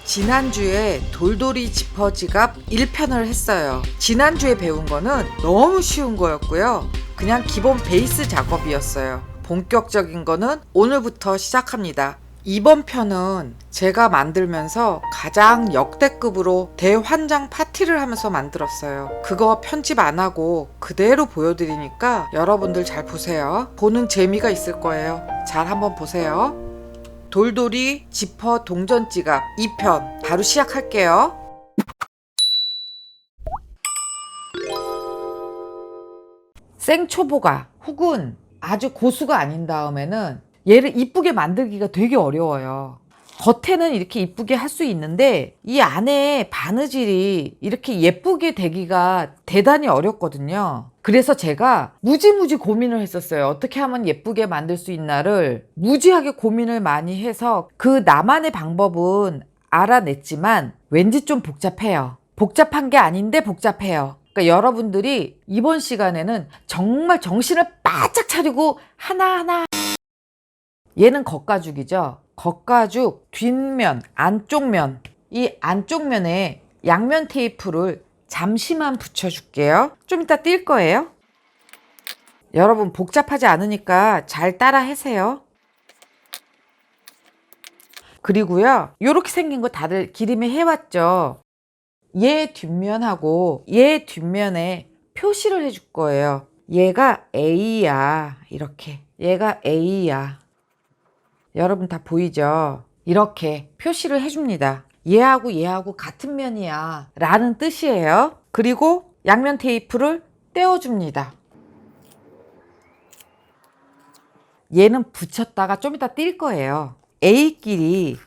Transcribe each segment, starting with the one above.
지난주에 돌돌이 지퍼 지갑 1편을 했어요. 지난주에 배운 거는 너무 쉬운 거였고요. 그냥 기본 베이스 작업이었어요. 본격적인 거는 오늘부터 시작합니다. 이번 편은 제가 만들면서 가장 역대급으로 대환장 파티를 하면서 만들었어요. 그거 편집 안 하고 그대로 보여드리니까 여러분들 잘 보세요. 보는 재미가 있을 거예요. 잘 한번 보세요. 돌돌이 지퍼 동전 지갑 2편 바로 시작할게요. 생초보가 혹은 아주 고수가 아닌 다음에는 얘를 이쁘게 만들기가 되게 어려워요. 겉에는 이렇게 이쁘게 할 수 있는데 이 안에 바느질이 이렇게 예쁘게 되기가 대단히 어렵거든요. 그래서 제가 무지무지 고민을 했었어요. 어떻게 하면 예쁘게 만들 수 있나를 무지하게 고민을 많이 해서 그 나만의 방법은 알아냈지만 왠지 좀 복잡해요. 복잡한 게 아닌데 복잡해요. 그러니까 여러분들이 이번 시간에는 정말 정신을 바짝 차리고 하나하나, 얘는 겉가죽이죠. 겉가죽 뒷면, 안쪽 면, 이 안쪽 면에 양면 테이프를 잠시만 붙여줄게요. 좀 이따 뛸 거예요. 여러분 복잡하지 않으니까 잘 따라 하세요. 그리고요, 이렇게 생긴 거 다들 기림에 해왔죠. 얘 뒷면하고 얘 뒷면에 표시를 해줄 거예요. 얘가 A야, 이렇게. 얘가 A야. 여러분 다 보이죠? 이렇게 표시를 해줍니다. 얘하고 얘하고 같은 면이야 라는 뜻이에요. 그리고 양면 테이프를 떼어줍니다. 얘는 붙였다가 좀 이따 뛸 거예요. A끼리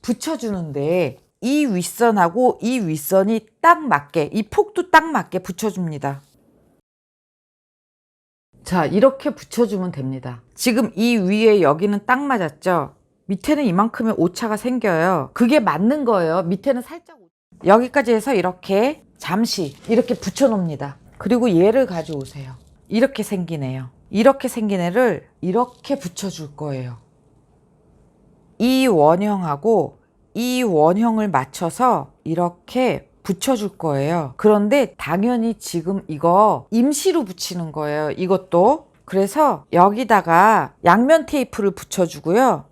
붙여주는데 이 윗선하고 이 윗선이 딱 맞게, 이 폭도 딱 맞게 붙여줍니다. 자, 이렇게 붙여주면 됩니다. 지금 이 위에 여기는 딱 맞았죠? 밑에는 이만큼의 오차가 생겨요. 그게 맞는 거예요. 밑에는 살짝. 여기까지 해서 이렇게 잠시 이렇게 붙여놓습니다. 그리고 얘를 가져오세요. 이렇게 생긴 애요. 이렇게 생긴 애를 이렇게 붙여줄 거예요. 이 원형하고 이 원형을 맞춰서 이렇게 붙여줄 거예요. 그런데 당연히 지금 이거 임시로 붙이는 거예요. 이것도. 그래서 여기다가 양면 테이프를 붙여주고요.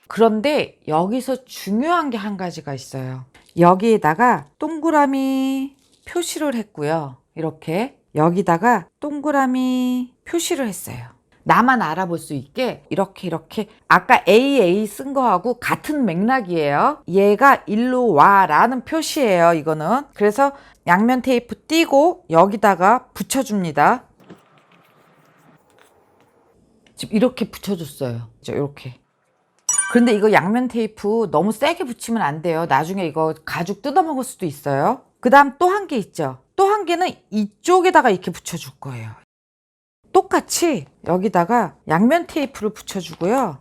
그런데 여기서 중요한 게 한 가지가 있어요. 여기에다가 동그라미 표시를 했고요. 이렇게 여기다가 동그라미 표시를 했어요. 나만 알아볼 수 있게 이렇게 아까 AA 쓴 거하고 같은 맥락이에요. 얘가 일로 와 라는 표시예요. 이거는. 그래서 양면 테이프 띄고 여기다가 붙여줍니다. 지금 이렇게 붙여줬어요. 이렇게. 그런데 이거 양면 테이프 너무 세게 붙이면 안 돼요. 나중에 이거 가죽 뜯어먹을 수도 있어요. 그 다음 또 한 개 있죠. 또 한 개는 이쪽에다가 이렇게 붙여줄 거예요. 똑같이 여기다가 양면 테이프를 붙여주고요.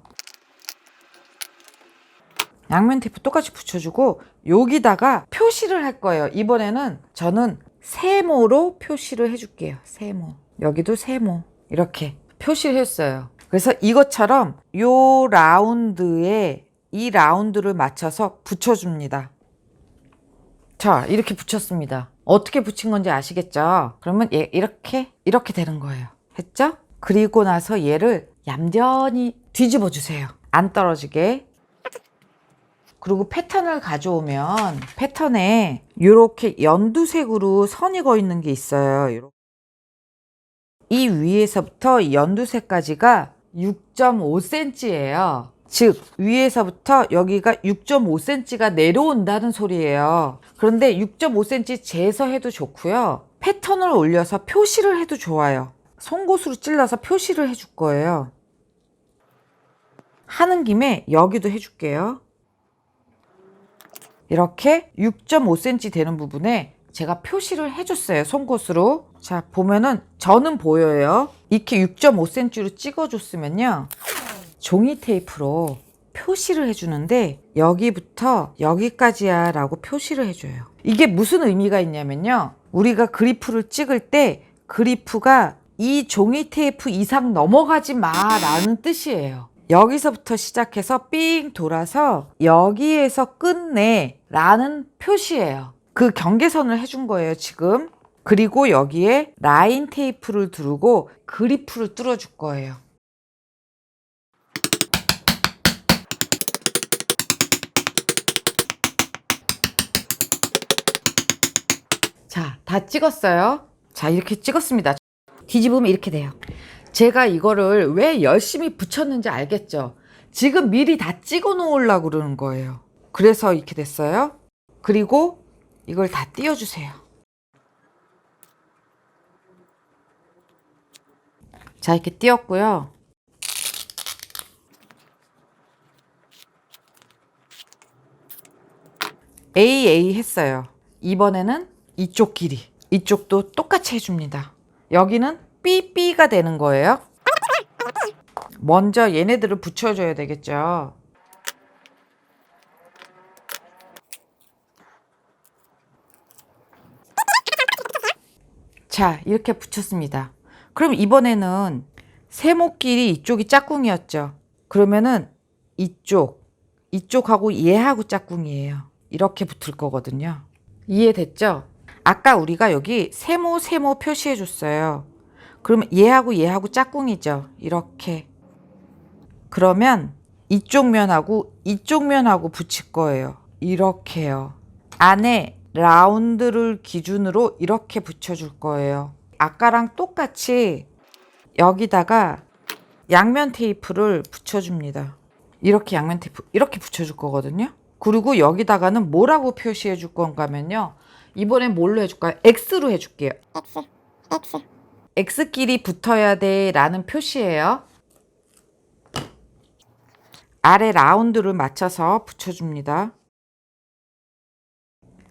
양면 테이프 똑같이 붙여주고 여기다가 표시를 할 거예요. 이번에는 저는 세모로 표시를 해줄게요. 세모. 여기도 세모. 이렇게 표시를 했어요. 그래서 이것처럼 요 라운드에 이 라운드를 맞춰서 붙여줍니다. 자, 이렇게 붙였습니다. 어떻게 붙인 건지 아시겠죠? 그러면 얘 이렇게 되는 거예요. 했죠? 그리고 나서 얘를 얌전히 뒤집어 주세요. 안 떨어지게. 그리고 패턴을 가져오면 패턴에 이렇게 연두색으로 선이 거 있는 게 있어요. 이 위에서부터 연두색까지가 6.5cm예요. 즉 위에서부터 여기가 6.5cm가 내려온다는 소리예요. 그런데 6.5cm 재서 해도 좋고요. 패턴을 올려서 표시를 해도 좋아요. 송곳으로 찔러서 표시를 해줄 거예요. 하는 김에 여기도 해줄게요. 이렇게 6.5cm 되는 부분에 제가 표시를 해줬어요. 송곳으로. 자, 보면은 저는 보여요. 이렇게 6.5cm로 찍어줬으면요, 종이 테이프로 표시를 해주는데 여기부터 여기까지야 라고 표시를 해줘요. 이게 무슨 의미가 있냐면요, 우리가 그리프를 찍을 때 그리프가 이 종이 테이프 이상 넘어가지 마 라는 뜻이에요. 여기서부터 시작해서 삥 돌아서 여기에서 끝내 라는 표시예요. 그 경계선을 해준 거예요, 지금. 그리고 여기에 라인 테이프를 두르고 그리프를 뚫어줄 거예요. 자, 다 찍었어요. 자, 이렇게 찍었습니다. 뒤집으면 이렇게 돼요. 제가 이거를 왜 열심히 붙였는지 알겠죠? 지금 미리 다 찍어 놓으려고 그러는 거예요. 그래서 이렇게 됐어요. 그리고 이걸 다 띄워주세요. 자, 이렇게 띄웠고요. AA 했어요. 이번에는 이쪽 길이. 이쪽도 똑같이 해줍니다. 여기는 BB가 되는 거예요. 먼저 얘네들을 붙여줘야 되겠죠. 자, 이렇게 붙였습니다. 그럼 이번에는 세모끼리 이쪽이 짝꿍이었죠. 그러면은 이쪽하고 얘하고 짝꿍이에요. 이렇게 붙을 거거든요. 이해됐죠? 아까 우리가 여기 세모 표시해 줬어요. 그러면 얘하고 짝꿍이죠. 이렇게. 그러면 이쪽 면하고 붙일 거예요. 이렇게요. 안에 라운드를 기준으로 이렇게 붙여줄 거예요. 아까랑 똑같이 여기다가 양면 테이프를 붙여줍니다. 이렇게 양면 테이프 이렇게 붙여줄 거거든요. 그리고 여기다가는 뭐라고 표시해 줄 건가 하면요. 이번엔 뭘로 해줄까요? X로 해줄게요. X끼리 붙어야 돼 라는 표시예요. 아래 라운드를 맞춰서 붙여줍니다.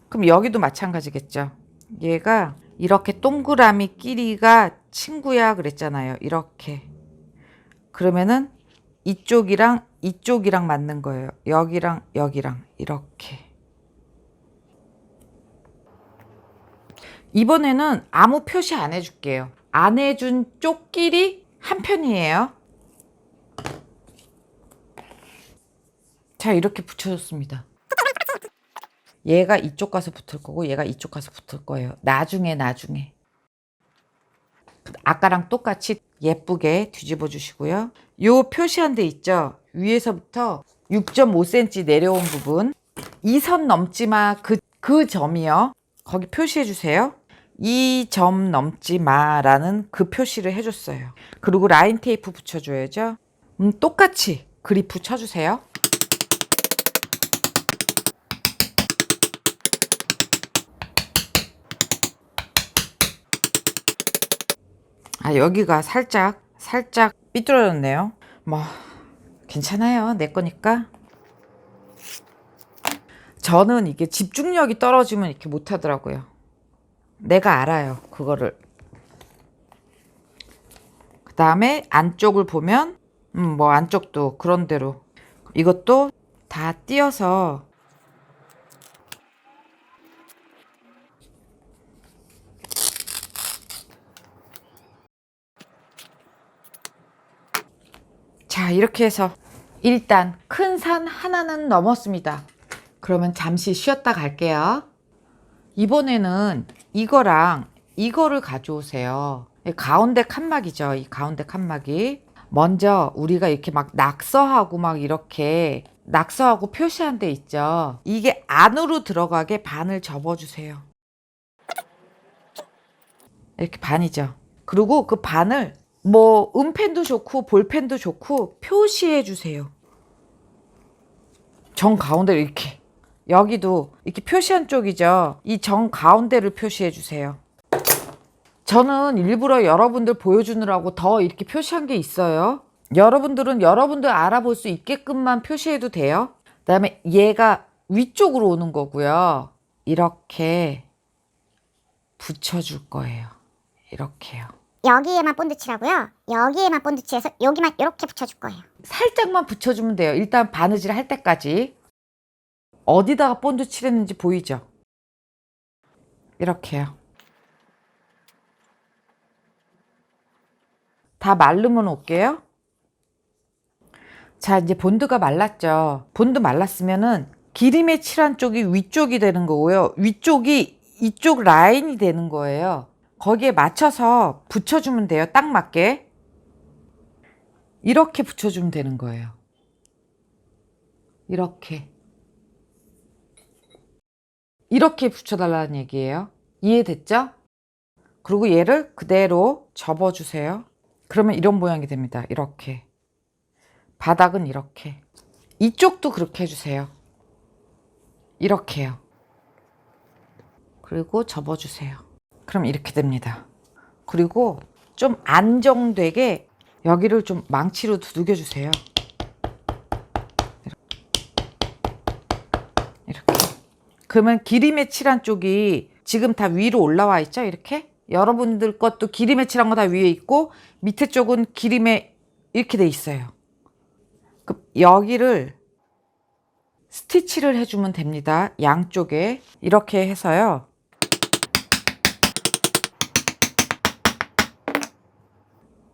그럼 여기도 마찬가지겠죠. 얘가 이렇게 동그라미 끼리가 친구야 그랬잖아요. 이렇게. 그러면은 이쪽이랑 맞는 거예요. 여기랑 이렇게. 이번에는 아무 표시 안 해줄게요. 안 해준 쪽끼리 한 편이에요. 자, 이렇게 붙여줬습니다. 얘가 이쪽 가서 붙을 거고 얘가 이쪽 가서 붙을 거예요. 나중에. 아까랑 똑같이 예쁘게 뒤집어 주시고요. 요 표시한 데 있죠? 위에서부터 6.5cm 내려온 부분. 이 선 넘지 마. 그 점이요. 거기 표시해 주세요. 이 점 넘지 마라는 그 표시를 해줬어요. 그리고 라인 테이프 붙여줘야죠. 똑같이 그리프 쳐주세요. 아, 여기가 살짝 삐뚤어졌네요. 뭐 괜찮아요. 내 거니까. 저는 이게 집중력이 떨어지면 이렇게 못하더라고요. 내가 알아요. 그거를. 그 다음에 안쪽을 보면 뭐 안쪽도 그런 대로 이것도 다 띄어서 자, 이렇게 해서 일단 큰 산 하나는 넘었습니다. 그러면 잠시 쉬었다 갈게요. 이번에는 이거랑 이거를 가져오세요. 가운데 칸막이죠. 이 가운데 칸막이. 먼저 우리가 이렇게 막 낙서하고 표시한 데 있죠. 이게 안으로 들어가게 반을 접어주세요. 이렇게 반이죠. 그리고 그 반을 뭐 은펜도 좋고 볼펜도 좋고 표시해 주세요. 정 가운데를 이렇게. 여기도 이렇게 표시한 쪽이죠. 이 정 가운데를 표시해 주세요. 저는 일부러 여러분들 보여주느라고 더 이렇게 표시한 게 있어요. 여러분들은 여러분들 알아볼 수 있게끔만 표시해도 돼요. 그 다음에 얘가 위쪽으로 오는 거고요. 이렇게 붙여줄 거예요. 이렇게요. 여기에만 본드 칠하고요. 여기에만 본드 칠해서 여기만 이렇게 붙여줄 거예요. 살짝만 붙여주면 돼요. 일단 바느질 할 때까지. 어디다가 본드 칠했는지 보이죠? 이렇게요. 다 마르면 올게요. 자, 이제 본드가 말랐죠. 본드 말랐으면은 기름에 칠한 쪽이 위쪽이 되는 거고요. 위쪽이 이쪽 라인이 되는 거예요. 거기에 맞춰서 붙여주면 돼요. 딱 맞게. 이렇게 붙여주면 되는 거예요. 이렇게 붙여달라는 얘기예요. 이해됐죠? 그리고 얘를 그대로 접어주세요. 그러면 이런 모양이 됩니다. 이렇게. 바닥은 이렇게. 이쪽도 그렇게 해주세요. 이렇게요. 그리고 접어주세요. 그럼 이렇게 됩니다. 그리고 좀 안정되게 여기를 좀 망치로 두들겨 주세요. 이렇게. 그러면 기름에 칠한 쪽이 지금 다 위로 올라와 있죠? 이렇게. 여러분들 것도 기름에 칠한 거 다 위에 있고 밑에 쪽은 기름에 이렇게 돼 있어요. 그럼 여기를 스티치를 해주면 됩니다. 양쪽에 이렇게 해서요.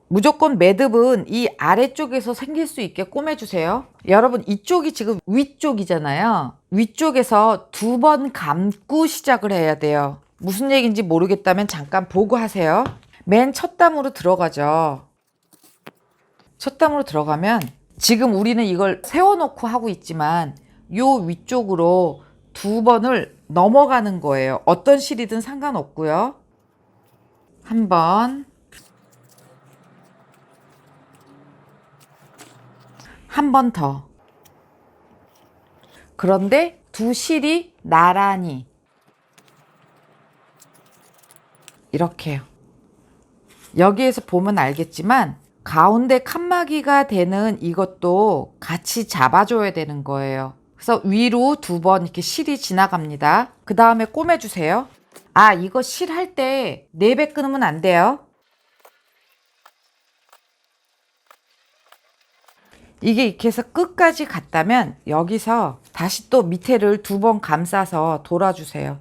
무조건 매듭은 이 아래쪽에서 생길 수 있게 꼬매주세요. 여러분 이쪽이 지금 위쪽이잖아요. 위쪽에서 2번 감고 시작을 해야 돼요. 무슨 얘기인지 모르겠다면 잠깐 보고 하세요. 맨 첫 담으로 들어가죠. 첫 담으로 들어가면 지금 우리는 이걸 세워놓고 하고 있지만 요 위쪽으로 2번을 넘어가는 거예요. 어떤 실이든 상관없고요. 한 번, 한 번 더. 그런데 두 실이 나란히 이렇게요. 여기에서 보면 알겠지만 가운데 칸막이가 되는 이것도 같이 잡아줘야 되는 거예요. 그래서 위로 2번 이렇게 실이 지나갑니다. 그 다음에 꼬매주세요. 아, 이거 실 할 때 4배 끊으면 안 돼요. 이게 이렇게 해서 끝까지 갔다면 여기서 다시 또 밑에를 2번 감싸서 돌아주세요.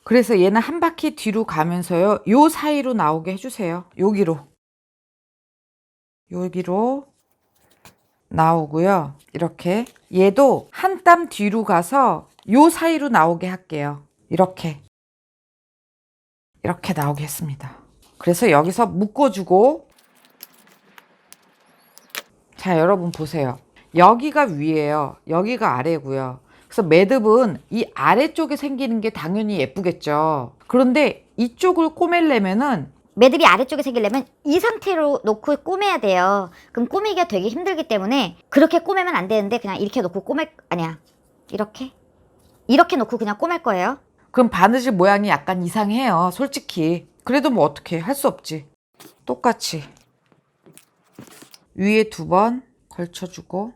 그래서 얘는 한 바퀴 뒤로 가면서요. 요 사이로 나오게 해주세요. 여기로 나오고요. 이렇게 얘도 한 땀 뒤로 가서 요 사이로 나오게 할게요. 이렇게 나오게 했습니다. 그래서 여기서 묶어주고, 자, 여러분 보세요. 여기가 위에요. 여기가 아래고요. 그래서 매듭은 이 아래쪽에 생기는 게 당연히 예쁘겠죠. 그런데 이쪽을 꼬매려면은 매듭이 아래쪽에 생기려면 이 상태로 놓고 꼬매야 돼요. 그럼 꼬매기가 되게 힘들기 때문에 그렇게 꼬매면 안 되는데 그냥 이렇게 놓고 아니야. 이렇게 놓고 그냥 꼬맬 거예요. 그럼 바느질 모양이 약간 이상해요. 솔직히. 그래도 뭐 어떻게 할 수 없지. 똑같이 위에 2번 걸쳐주고,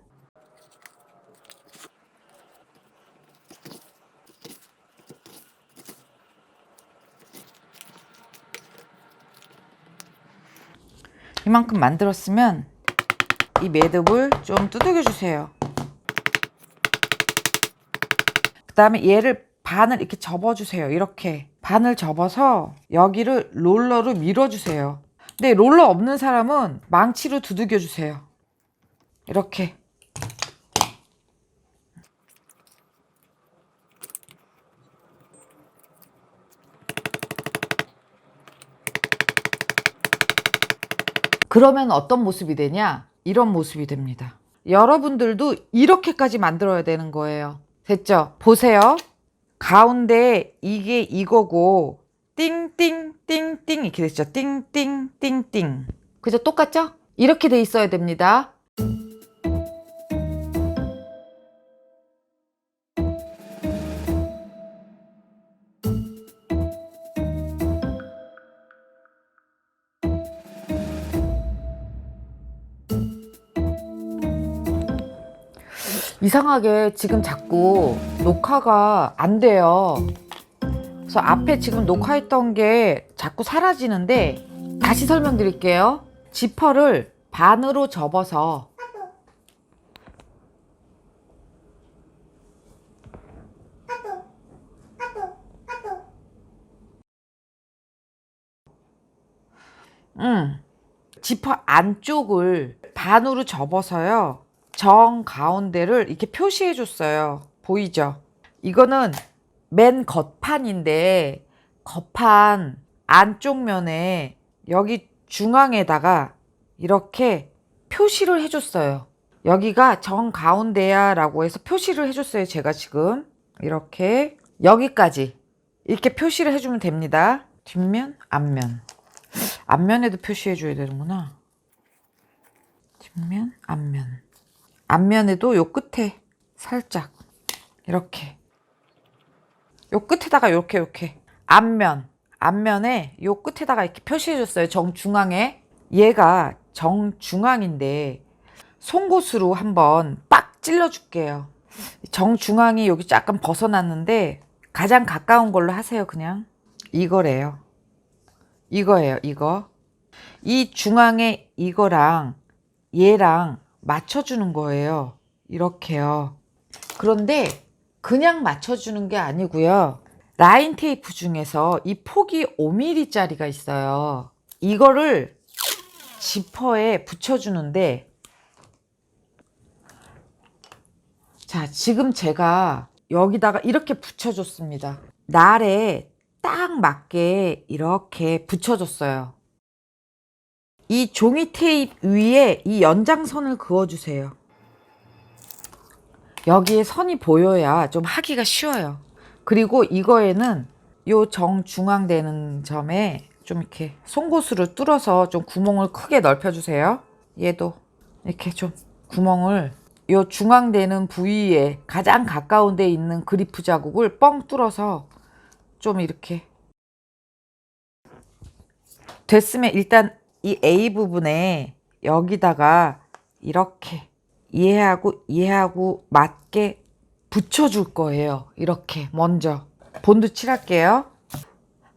이만큼 만들었으면 이 매듭을 좀 두들겨 주세요. 그 다음에 얘를 반을 이렇게 접어주세요. 이렇게 반을 접어서 여기를 롤러로 밀어주세요. 근데 롤러 없는 사람은 망치로 두들겨 주세요. 이렇게. 그러면 어떤 모습이 되냐? 이런 모습이 됩니다. 여러분들도 이렇게까지 만들어야 되는 거예요. 됐죠? 보세요. 가운데 이게 이거고 띵띵띵띵 이렇게 됐죠. 띵띵띵띵. 그죠? 똑같죠? 이렇게 돼 있어야 됩니다. 이상하게 지금 자꾸 녹화가 안 돼요. 그래서 앞에 지금 녹화했던 게 자꾸 사라지는데 다시 설명드릴게요. 지퍼를 반으로 접어서 지퍼 안쪽을 반으로 접어서요. 정 가운데를 이렇게 표시해 줬어요. 보이죠? 이거는 맨 겉판인데 겉판 안쪽 면에 여기 중앙에다가 이렇게 표시를 해줬어요. 여기가 정 가운데야 라고 해서 표시를 해줬어요. 제가 지금 이렇게 여기까지 이렇게 표시를 해주면 됩니다. 뒷면, 앞면. 앞면에도 표시해 줘야 되는구나. 뒷면, 앞면. 앞면에도 요 끝에 살짝 이렇게 요 끝에다가 이렇게 앞면에 요 끝에다가 이렇게 표시해 줬어요. 정중앙에. 얘가 정중앙인데 송곳으로 한번 빡 찔러 줄게요. 정중앙이 여기 약간 벗어났는데 가장 가까운 걸로 하세요. 그냥 이거래요. 이거예요. 이거. 이 중앙에 이거랑 얘랑 맞춰주는 거예요. 이렇게요. 그런데 그냥 맞춰주는 게 아니고요. 라인 테이프 중에서 이 폭이 5mm짜리가 있어요. 이거를 지퍼에 붙여주는데, 자, 지금 제가 여기다가 이렇게 붙여줬습니다. 날에 딱 맞게 이렇게 붙여줬어요. 이 종이 테이프 위에 이 연장선을 그어주세요. 여기에 선이 보여야 좀 하기가 쉬워요. 그리고 이거에는 요 정중앙 되는 점에 좀 이렇게 송곳으로 뚫어서 좀 구멍을 크게 넓혀주세요. 얘도 이렇게 좀 구멍을 요 중앙 되는 부위에 가장 가까운 데 있는 그리프 자국을 뻥 뚫어서 좀 이렇게 됐으면 일단 이 A 부분에 여기다가 이렇게 얘하고 맞게 붙여줄 거예요. 이렇게 먼저 본드 칠할게요.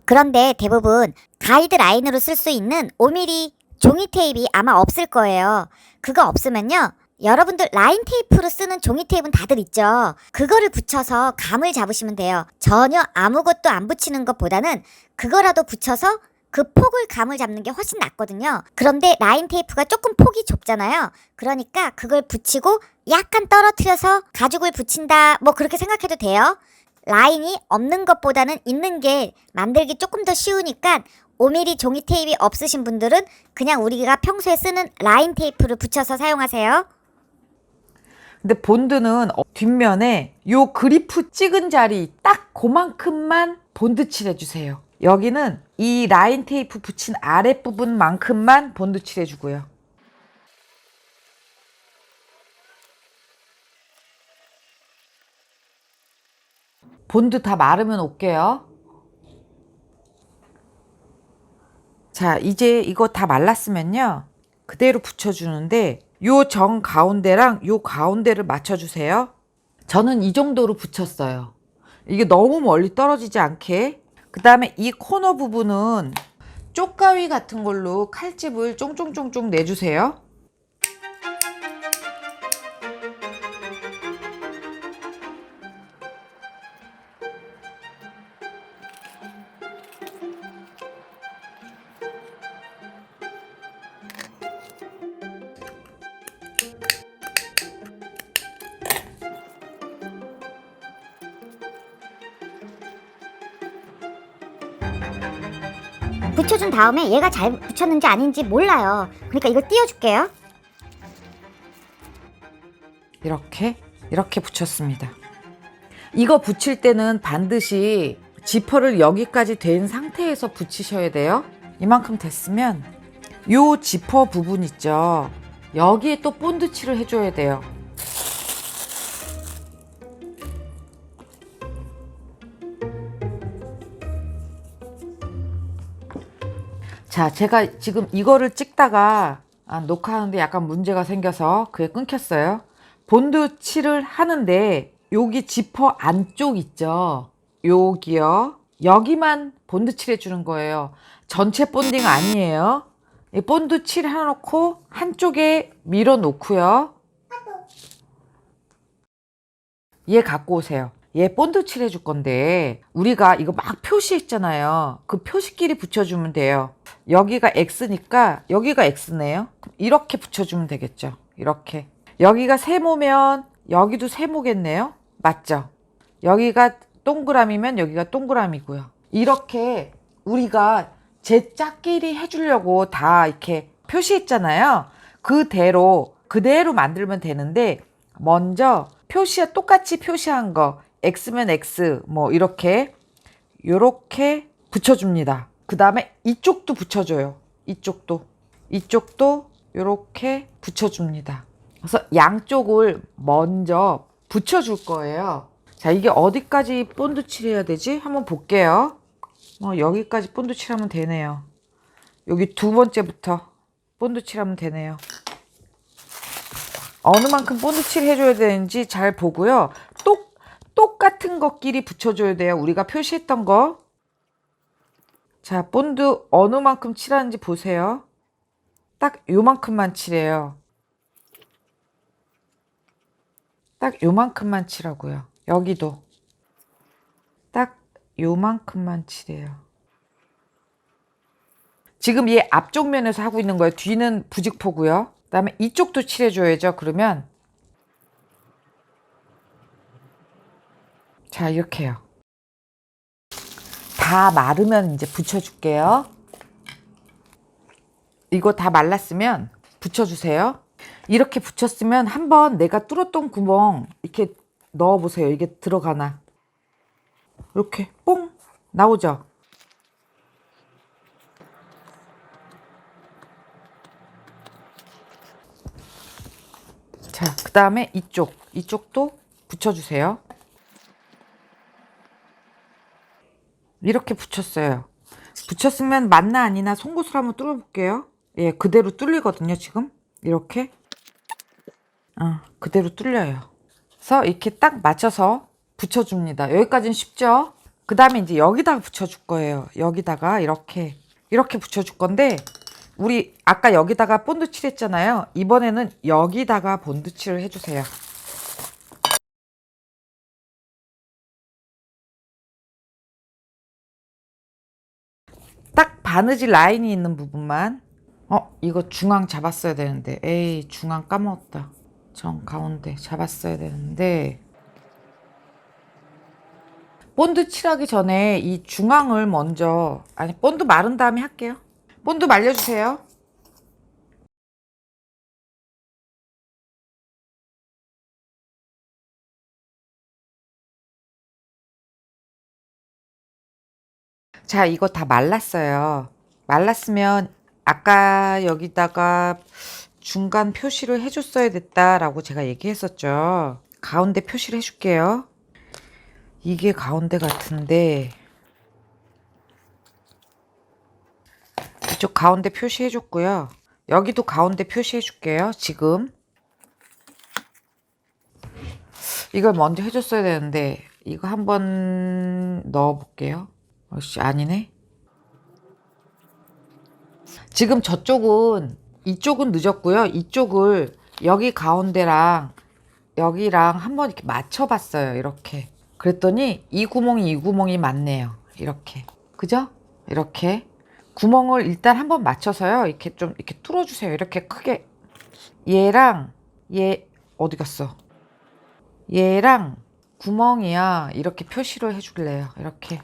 그런데 대부분 가이드라인으로 쓸 수 있는 5mm 종이 테이프가 아마 없을 거예요. 그거 없으면요. 여러분들 라인 테이프로 쓰는 종이 테이프는 다들 있죠. 그거를 붙여서 감을 잡으시면 돼요. 전혀 아무것도 안 붙이는 것보다는 그거라도 붙여서 그 폭을 감을 잡는 게 훨씬 낫거든요. 그런데 라인 테이프가 조금 폭이 좁잖아요. 그러니까 그걸 붙이고 약간 떨어뜨려서 가죽을 붙인다, 뭐 그렇게 생각해도 돼요. 라인이 없는 것보다는 있는 게 만들기 조금 더 쉬우니까 5mm 종이 테이프 없으신 분들은 그냥 우리가 평소에 쓰는 라인 테이프를 붙여서 사용하세요. 근데 본드는 뒷면에 요 그리프 찍은 자리 딱 그만큼만 본드 칠해주세요. 여기는 이 라인 테이프 붙인 아랫부분만큼만 본드 칠해주고요. 본드 다 마르면 올게요. 자, 이제 이거 다 말랐으면요. 그대로 붙여주는데 요 정 가운데랑 요 가운데를 맞춰주세요. 저는 이 정도로 붙였어요. 이게 너무 멀리 떨어지지 않게. 그 다음에 이 코너 부분은 쪽가위 같은 걸로 칼집을 쫑쫑쫑쫑 내주세요. 붙여준 다음에 얘가 잘 붙였는지 아닌지 몰라요. 그러니까 이걸 띄워줄게요. 이렇게 붙였습니다. 이거 붙일 때는 반드시 지퍼를 여기까지 된 상태에서 붙이셔야 돼요. 이만큼 됐으면 요 지퍼 부분 있죠. 여기에 또 본드 칠을 해줘야 돼요. 자, 제가 지금 이거를 찍다가 녹화하는데 약간 문제가 생겨서 그게 끊겼어요. 본드 칠을 하는데 여기 지퍼 안쪽 있죠. 여기요. 여기만 본드 칠해 주는 거예요. 전체 본딩 아니에요. 이 본드 칠 해놓고 한쪽에 밀어 놓고요. 얘 갖고 오세요. 얘 본드 칠해줄 건데 우리가 이거 막 표시했잖아요. 그 표시끼리 붙여주면 돼요. 여기가 X니까 여기가 X네요. 이렇게 붙여주면 되겠죠. 이렇게. 여기가 세모면 여기도 세모겠네요. 맞죠? 여기가 동그라미면 여기가 동그라미고요. 이렇게 우리가 제 짝끼리 해주려고 다 이렇게 표시했잖아요. 그대로 만들면 되는데 먼저 표시와 똑같이 표시한 거 X면 X 뭐 이렇게 요렇게 붙여줍니다. 그 다음에 이쪽도 붙여줘요. 이쪽도 요렇게 붙여줍니다. 그래서 양쪽을 먼저 붙여줄 거예요. 자, 이게 어디까지 본드 칠해야 되지? 한번 볼게요. 여기까지 본드 칠하면 되네요. 여기 두 번째부터 본드 칠하면 되네요. 어느 만큼 본드 칠 해줘야 되는지 잘 보고요. 똑같은 것끼리 붙여줘야 돼요. 우리가 표시했던 거. 자, 본드 어느 만큼 칠하는지 보세요. 딱 요만큼만 칠해요. 딱 요만큼만 칠하고요. 여기도 딱 요만큼만 칠해요. 지금 얘 앞쪽 면에서 하고 있는 거예요. 뒤는 부직포고요. 그 다음에 이쪽도 칠해줘야죠. 그러면 자, 이렇게요. 다 마르면 이제 붙여줄게요. 이거 다 말랐으면 붙여주세요. 이렇게 붙였으면 한번 내가 뚫었던 구멍 이렇게 넣어보세요. 이게 들어가나. 이렇게 뽕 나오죠. 자, 그 다음에 이쪽도 붙여주세요. 이렇게 붙였어요. 붙였으면 맞나 아니나 송곳으로 한번 뚫어볼게요. 예, 그대로 뚫리거든요. 지금 이렇게 그대로 뚫려요. 그래서 이렇게 딱 맞춰서 붙여줍니다. 여기까지는 쉽죠? 그 다음에 이제 여기다가 붙여줄 거예요. 여기다가 이렇게 붙여줄 건데 우리 아까 여기다가 본드 칠했잖아요. 이번에는 여기다가 본드 칠을 해주세요. 딱 바느질 라인이 있는 부분만. 이거 중앙 잡았어야 되는데. 에이, 중앙 까먹었다. 정 가운데 잡았어야 되는데. 본드 칠하기 전에 이 중앙을 먼저, 아니, 본드 마른 다음에 할게요. 본드 말려주세요. 자, 이거 다 말랐어요. 말랐으면 아까 여기다가 중간 표시를 해줬어야 됐다라고 제가 얘기했었죠. 가운데 표시를 해줄게요. 이게 가운데 같은데 이쪽 가운데 표시해줬고요. 여기도 가운데 표시해줄게요. 지금 이걸 먼저 해줬어야 되는데 이거 한번 넣어볼게요. 아니네. 지금 이쪽은 늦었고요. 이쪽을 여기 가운데랑 여기랑 한번 이렇게 맞춰봤어요. 이렇게. 그랬더니 이 구멍이 맞네요. 이렇게. 그죠? 이렇게. 구멍을 일단 한번 맞춰서요. 이렇게 좀 이렇게 뚫어주세요. 이렇게 크게. 얘랑 얘 어디 갔어? 얘랑 구멍이야. 이렇게 표시를 해줄래요. 이렇게.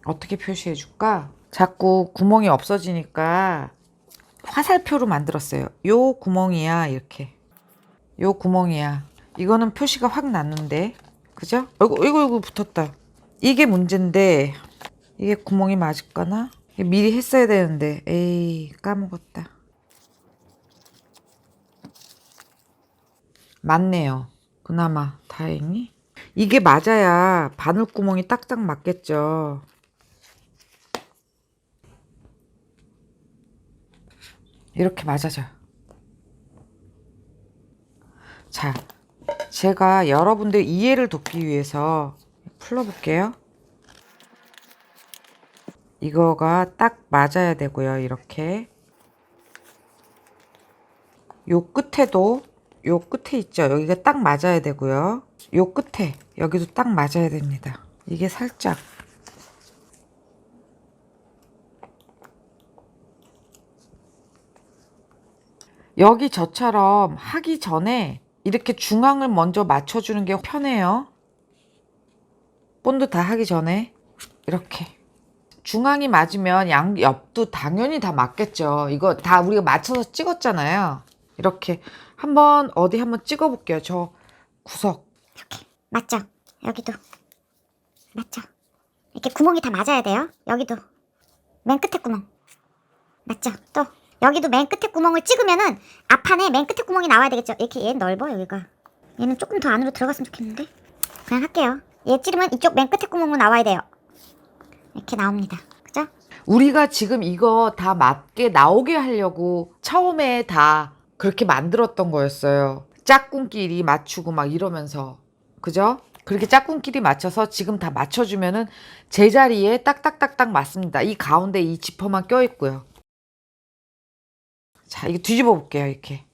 어떻게 표시해줄까? 자꾸 구멍이 없어지니까 화살표로 만들었어요. 요 구멍이야. 이렇게. 요 구멍이야. 이거는 표시가 확 났는데. 그죠? 이거 붙었다. 이게 문제인데 이게 구멍이 맞을까나? 미리 했어야 되는데. 에이, 까먹었다. 맞네요. 그나마 다행히. 이게 맞아야 바늘구멍이 딱딱 맞겠죠. 이렇게 맞아져요. 자, 제가 여러분들 이해를 돕기 위해서 풀어볼게요. 이거가 딱 맞아야 되고요. 이렇게. 요 끝에 있죠. 여기가 딱 맞아야 되고요. 요 끝에 여기도 딱 맞아야 됩니다. 이게 살짝 여기 저처럼 하기 전에 이렇게 중앙을 먼저 맞춰주는 게 편해요. 본드 다 하기 전에 이렇게 중앙이 맞으면 양 옆도 당연히 다 맞겠죠. 이거 다 우리가 맞춰서 찍었잖아요. 이렇게 한번 어디 한번 찍어 볼게요. 저 구석 이렇게 맞죠? 여기도 맞죠? 이렇게 구멍이 다 맞아야 돼요. 여기도 맨 끝에 구멍 맞죠? 또 여기도 맨 끝에 구멍을 찍으면은 앞판에 맨 끝에 구멍이 나와야 되겠죠? 이렇게 얘는 넓어 여기가. 얘는 조금 더 안으로 들어갔으면 좋겠는데 그냥 할게요. 얘 찌르면 이쪽 맨 끝에 구멍으로 나와야 돼요. 이렇게 나옵니다. 그죠? 우리가 지금 이거 다 맞게 나오게 하려고 처음에 다 그렇게 만들었던 거였어요. 짝꿍끼리 맞추고 막 이러면서. 그죠? 그렇게 짝꿍끼리 맞춰서 지금 다 맞춰주면은 제자리에 딱딱딱딱 맞습니다. 이 가운데 이 지퍼만 껴있고요. 자, 이거 뒤집어 볼게요. 이렇게.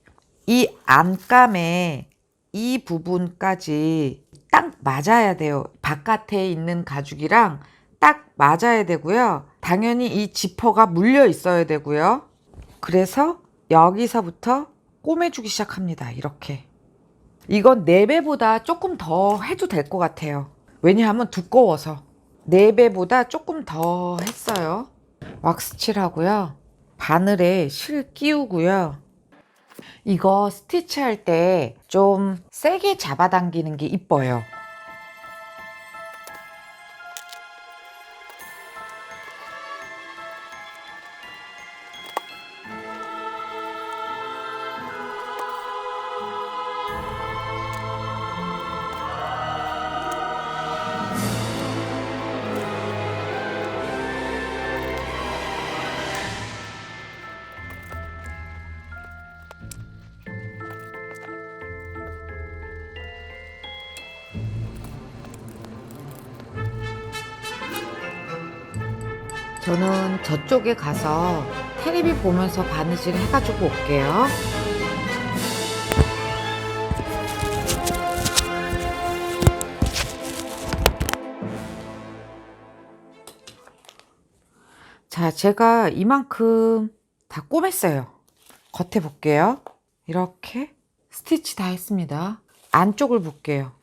이 안감에 이 부분까지 딱 맞아야 돼요. 바깥에 있는 가죽이랑 딱 맞아야 되고요. 당연히 이 지퍼가 물려 있어야 되고요. 그래서 여기서부터 꼬매주기 시작합니다. 이렇게. 이건 4배보다 조금 더 해도 될 것 같아요. 왜냐하면 두꺼워서. 4배보다 조금 더 했어요. 왁스 칠하고요. 바늘에 실 끼우고요. 이거 스티치 할 때 좀 세게 잡아당기는 게 이뻐요. 저는 저쪽에 가서 테레비 보면서 바느질 해가지고 올게요. 자, 제가 이만큼 다 꼬맸어요. 겉에 볼게요. 이렇게 스티치 다 했습니다. 안쪽을 볼게요.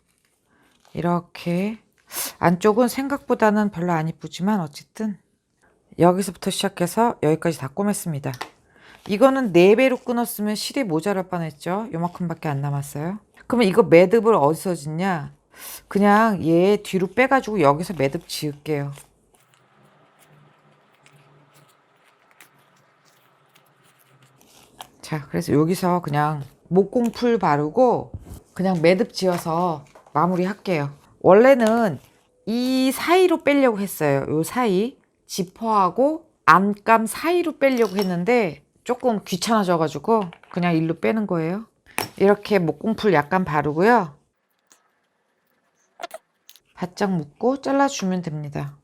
이렇게 안쪽은 생각보다는 별로 안 이쁘지만 어쨌든 여기서부터 시작해서 여기까지 다 꼬맸습니다. 이거는 4배로 끊었으면 실이 모자랄 뻔했죠. 요만큼밖에 안 남았어요. 그러면 이거 매듭을 어디서 짓냐? 그냥 얘 뒤로 빼가지고 여기서 매듭 지을게요. 자, 그래서 여기서 그냥 목공풀 바르고 그냥 매듭 지어서 마무리 할게요. 원래는 이 사이로 빼려고 했어요. 요 사이. 지퍼하고 안감 사이로 빼려고 했는데 조금 귀찮아져가지고 그냥 일로 빼는 거예요. 이렇게 목공풀 약간 바르고요. 바짝 묶고 잘라주면 됩니다.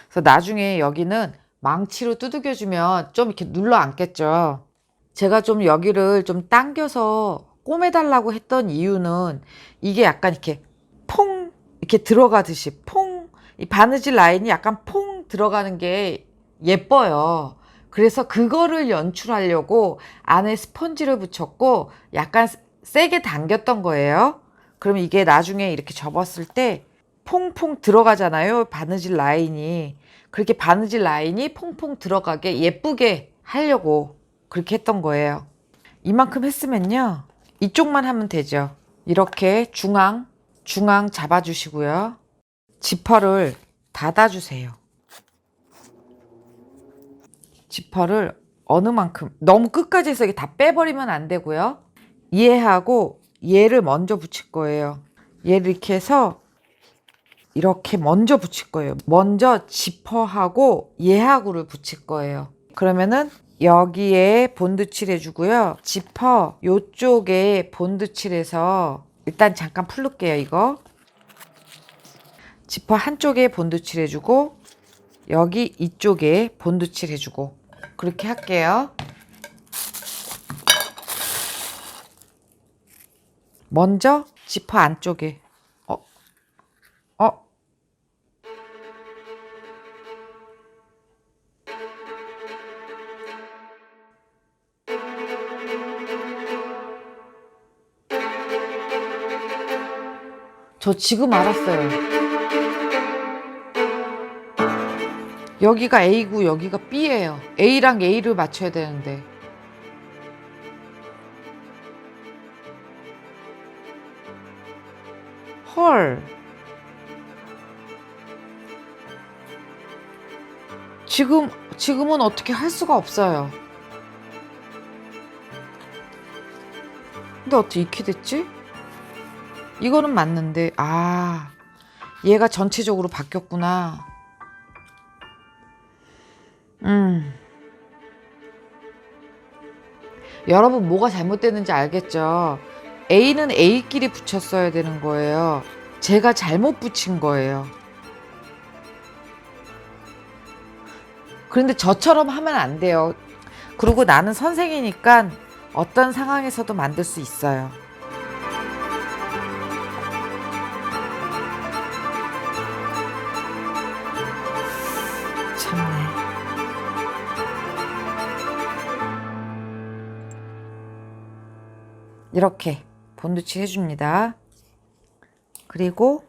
그래서 나중에 여기는 망치로 두들겨주면 좀 이렇게 눌러 앉겠죠. 제가 좀 여기를 좀 당겨서 꼬매달라고 했던 이유는 이게 약간 이렇게 퐁 이렇게 들어가듯이 퐁 이 바느질 라인이 약간 퐁 들어가는 게 예뻐요. 그래서 그거를 연출하려고 안에 스펀지를 붙였고 약간 세게 당겼던 거예요. 그럼 이게 나중에 이렇게 접었을 때 퐁퐁 들어가잖아요. 바느질 라인이. 그렇게 바느질 라인이 퐁퐁 들어가게 예쁘게 하려고 그렇게 했던 거예요. 이만큼 했으면요. 이쪽만 하면 되죠. 이렇게 중앙 잡아주시고요. 지퍼를 닫아주세요. 지퍼를 어느 만큼 너무 끝까지 해서 이게 다 빼버리면 안 되고요. 얘하고 얘를 먼저 붙일 거예요. 얘를 이렇게 해서 이렇게 먼저 붙일 거예요. 먼저 지퍼하고 얘하고를 붙일 거예요. 그러면은 여기에 본드 칠해주고요. 지퍼 요쪽에 본드 칠해서 일단 잠깐 풀을게요. 이거 지퍼 한쪽에 본드 칠해주고 여기 이쪽에 본드 칠해주고 그렇게 할게요. 먼저 지퍼 안쪽에 어? 저 지금 알았어요. 여기가 A고 여기가 B예요. A랑 A를 맞춰야 되는데. 헐. 지금은 어떻게 할 수가 없어요. 근데 어떻게 이렇게 됐지? 이거는 맞는데, 얘가 전체적으로 바뀌었구나. 여러분, 뭐가 잘못됐는지 알겠죠? A는 A끼리 붙였어야 되는 거예요. 제가 잘못 붙인 거예요. 그런데 저처럼 하면 안 돼요. 그리고 나는 선생이니까 어떤 상황에서도 만들 수 있어요. 참네. 이렇게 본드칠 해줍니다. 그리고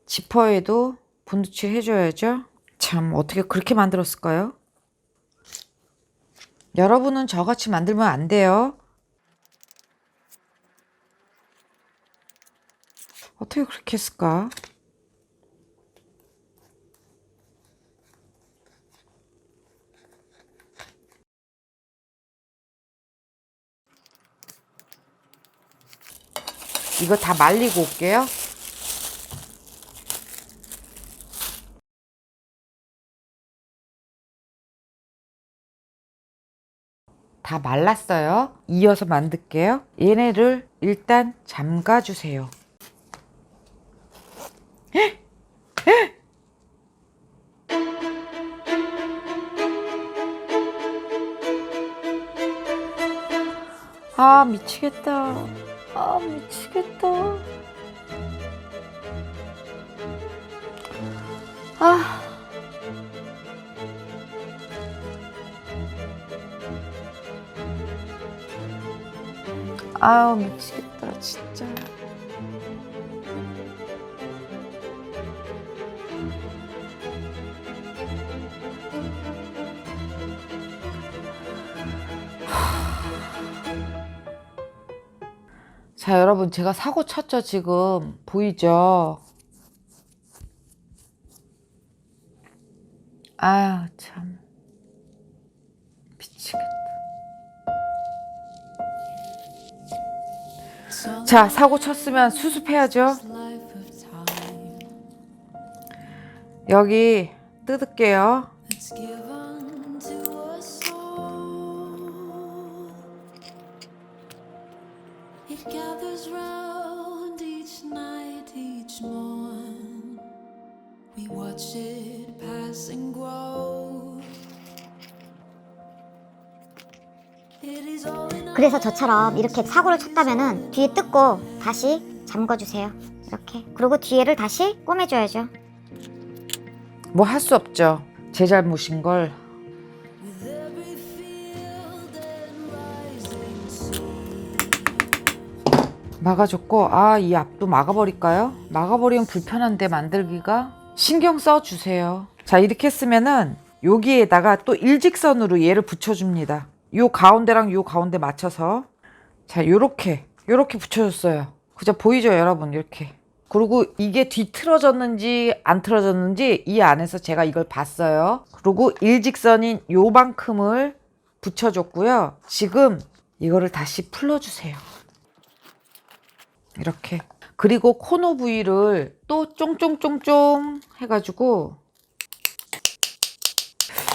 지퍼에도 본드칠 해줘야죠. 참, 어떻게 그렇게 만들었을까요? 여러분은 저같이 만들면 안 돼요. 어떻게 그렇게 했을까? 이거 다 말리고 올게요. 다 말랐어요. 이어서 만들게요. 얘네를 일단 잠가주세요. 미치겠다. 미치겠다. 미치겠다, 진짜. 자, 여러분, 제가 사고 쳤죠, 지금. 보이죠? 참. 미치겠다. 자, 사고 쳤으면 수습해야죠. 여기 뜯을게요. It gathers round each night, each morn. We watch it pass and grow. It is all in 그래서 저처럼 이렇게 사고를 쳤다면은 뒤에 뜯고 다시 잠궈주세요. 이렇게. 그리고 뒤에를 다시 꼬매줘야죠. 뭐 할 수 없죠. 제 잘못인 걸. with every field and rising sea. 막아줬고, 이 앞도 막아버릴까요? 막아버리면 불편한데 만들기가. 신경 써주세요. 자, 이렇게 했으면은 여기에다가 또 일직선으로 얘를 붙여줍니다. 요 가운데랑 요 가운데 맞춰서. 자, 요렇게 붙여줬어요. 그죠? 보이죠, 여러분? 이렇게. 그리고 이게 뒤틀어졌는지 안 틀어졌는지 이 안에서 제가 이걸 봤어요. 그리고 일직선인 요만큼을 붙여줬고요. 지금 이거를 다시 풀어주세요. 이렇게. 그리고 코너 부위를 또 쫑쫑쫑쫑 해가지고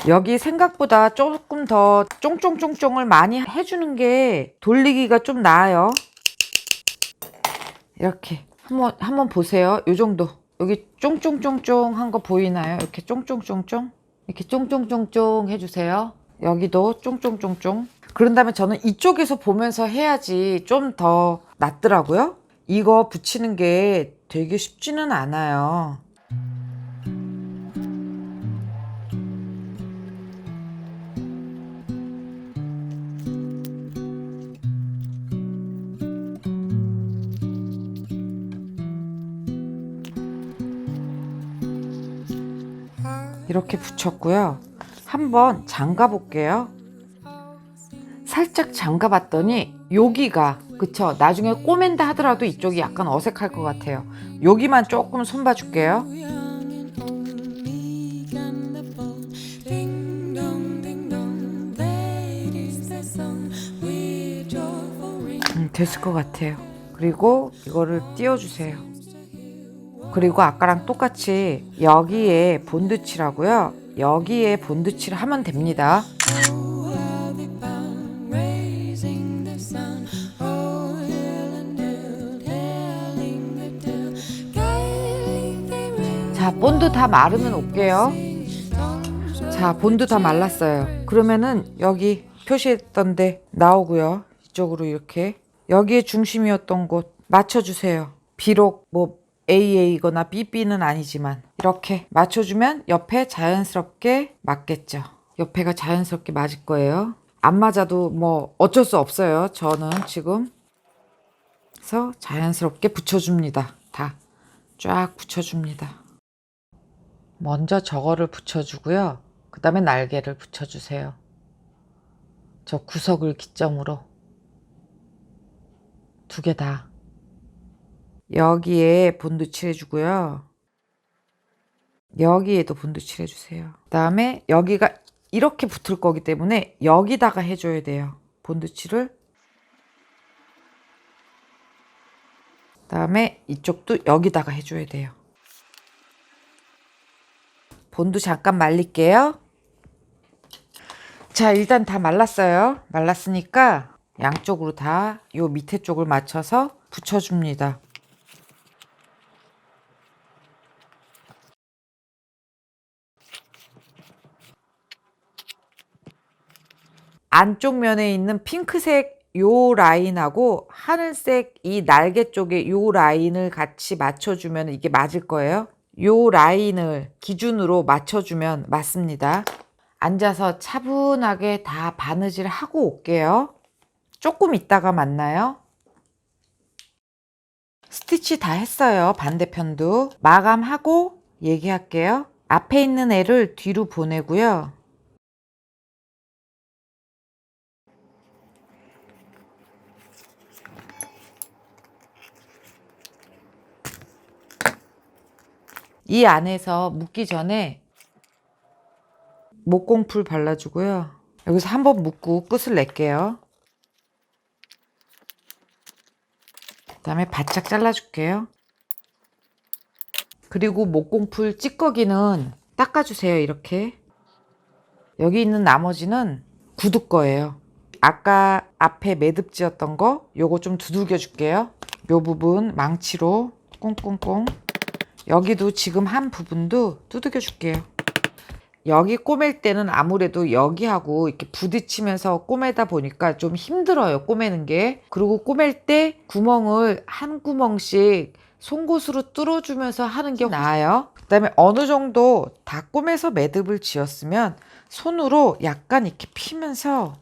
여기 생각보다 조금 더 쫑쫑쫑쫑을 많이 해주는 게 돌리기가 좀 나아요. 이렇게 한번 보세요. 요 정도. 여기 쫑쫑쫑쫑 한 거 보이나요? 이렇게 쫑쫑쫑쫑. 이렇게 쫑쫑쫑쫑 해주세요. 여기도 쫑쫑쫑쫑. 그런 다음에 저는 이쪽에서 보면서 해야지 좀 더 낫더라고요. 이거 붙이는 게 되게 쉽지는 않아요. 이렇게 붙였고요. 한번 잠가 볼게요. 살짝 잠가 봤더니 여기가, 그쵸? 나중에 꼬맨다 하더라도 이쪽이 약간 어색할 것 같아요. 여기만 조금 손봐 줄게요. 됐을 것 같아요. 그리고 이거를 띄워주세요. 그리고 아까랑 똑같이 여기에 본드 칠하고요. 여기에 본드 칠 하면 됩니다. 자, 본드 다 마르면 올게요. 자, 본드 다 말랐어요. 그러면은 여기 표시했던데 나오고요. 이쪽으로 이렇게 여기에 중심이었던 곳 맞춰주세요. 비록 뭐 AA거나 BB는 아니지만 이렇게 맞춰주면 옆에 자연스럽게 맞겠죠. 옆에가 자연스럽게 맞을 거예요. 안 맞아도 뭐 어쩔 수 없어요. 저는 지금. 그래서 자연스럽게 붙여줍니다. 다 쫙 붙여줍니다. 먼저 저거를 붙여주고요. 그 다음에 날개를 붙여주세요. 저 구석을 기점으로 두 개 다. 여기에 본드 칠해주고요. 여기에도 본드 칠해주세요. 그 다음에 여기가 이렇게 붙을 거기 때문에 여기다가 해줘야 돼요. 본드 칠을. 그 다음에 이쪽도 여기다가 해줘야 돼요. 본드 잠깐 말릴게요. 자, 일단 다 말랐어요. 말랐으니까 양쪽으로 다 요 밑에 쪽을 맞춰서 붙여줍니다. 안쪽 면에 있는 핑크색 요 라인하고 하늘색 이 날개 쪽에 요 라인을 같이 맞춰주면 이게 맞을 거예요. 요 라인을 기준으로 맞춰주면 맞습니다. 앉아서 차분하게 다 바느질 하고 올게요. 조금 있다가 만나요. 스티치 다 했어요. 반대편도. 마감하고 얘기할게요. 앞에 있는 애를 뒤로 보내고요. 이 안에서 묶기 전에 목공풀 발라주고요. 여기서 한번 묶고 끝을 낼게요. 그 다음에 바짝 잘라줄게요. 그리고 목공풀 찌꺼기는 닦아주세요. 이렇게. 여기 있는 나머지는 굳을 거예요. 아까 앞에 매듭지었던 거 요거 좀 두들겨 줄게요. 요 부분 망치로 꽁꽁꽁. 여기도 지금 한 부분도 두들겨 줄게요. 여기 꼬맬 때는 아무래도 여기하고 이렇게 부딪히면서 꼬매다 보니까 좀 힘들어요. 꼬매는 게. 그리고 꼬맬 때 구멍을 한 구멍씩 송곳으로 뚫어주면서 하는 게 나아요. 그 다음에 어느 정도 다 꼬매서 매듭을 지었으면 손으로 약간 이렇게 피면서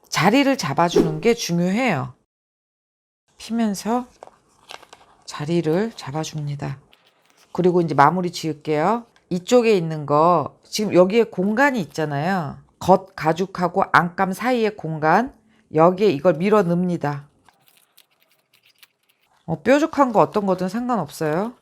자리를 잡아주는 게 중요해요. 피면서 자리를 잡아줍니다. 그리고 이제 마무리 지을게요. 이쪽에 있는 거 지금 여기에 공간이 있잖아요. 겉 가죽하고 안감 사이의 공간, 여기에 이걸 밀어 넣습니다. 뾰족한 거 어떤 거든 상관없어요.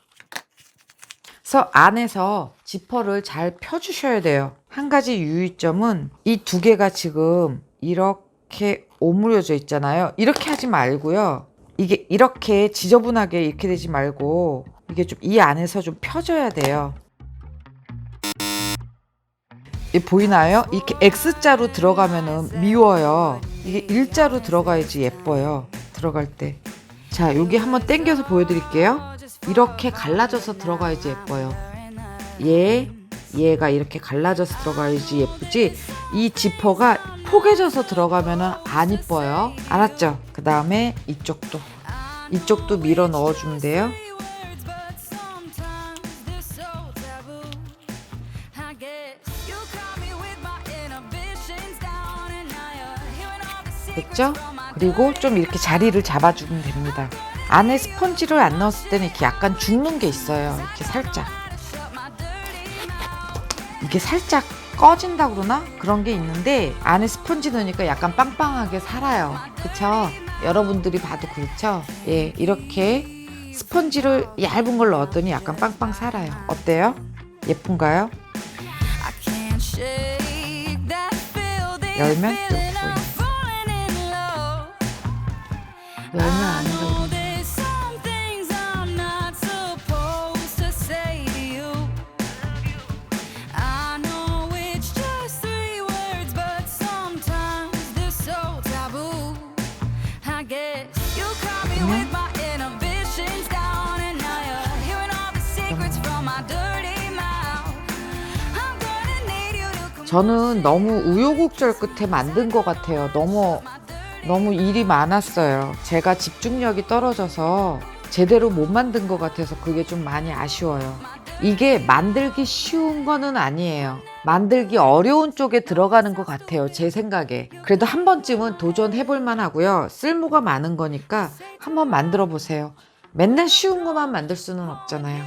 그래서 안에서 지퍼를 잘 펴주셔야 돼요. 한 가지 유의점은 이 두 개가 지금 이렇게 오므려져 있잖아요. 이렇게 하지 말고요. 이게 이렇게 지저분하게 이렇게 되지 말고 이게 좀 이 안에서 좀 펴져야 돼요. 이 보이나요? 이렇게 X자로 들어가면은 미워요. 이게 일자로 들어가야지 예뻐요. 들어갈 때. 자, 여기 한번 당겨서 보여드릴게요. 이렇게 갈라져서 들어가야지 예뻐요. 얘, 얘가 이렇게 갈라져서 들어가야지 예쁘지, 이 지퍼가 포개져서 들어가면은 안 이뻐요. 알았죠? 그 다음에 이쪽도 밀어 넣어주면 돼요. 됐죠? 그리고 좀 이렇게 자리를 잡아주면 됩니다. 안에 스펀지를 안 넣었을 때는 이렇게 약간 죽는 게 있어요. 이렇게 살짝. 이게 살짝 꺼진다고 그러나? 그런 게 있는데 안에 스펀지 넣으니까 약간 빵빵하게 살아요. 그쵸? 여러분들이 봐도 그렇죠? 예, 이렇게 스펀지를 얇은 걸 넣었더니 약간 빵빵 살아요. 어때요? 예쁜가요? 열면 이렇게 보여요. 열면 안 된다고 그러네. 저는 너무 우여곡절 끝에 만든 것 같아요. 너무 일이 많았어요. 제가 집중력이 떨어져서 제대로 못 만든 것 같아서 그게 좀 많이 아쉬워요. 이게 만들기 쉬운 거는 아니에요. 만들기 어려운 쪽에 들어가는 것 같아요. 제 생각에. 그래도 한 번쯤은 도전해볼 만하고요. 쓸모가 많은 거니까 한번 만들어 보세요. 맨날 쉬운 것만 만들 수는 없잖아요.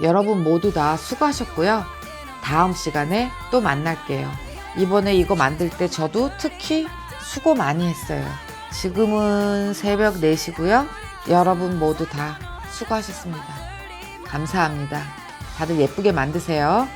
여러분 모두 다 수고하셨고요. 다음 시간에 또 만날게요. 이번에 이거 만들 때 저도 특히 수고 많이 했어요. 지금은 새벽 4시고요. 여러분 모두 다 수고하셨습니다. 감사합니다. 다들 예쁘게 만드세요.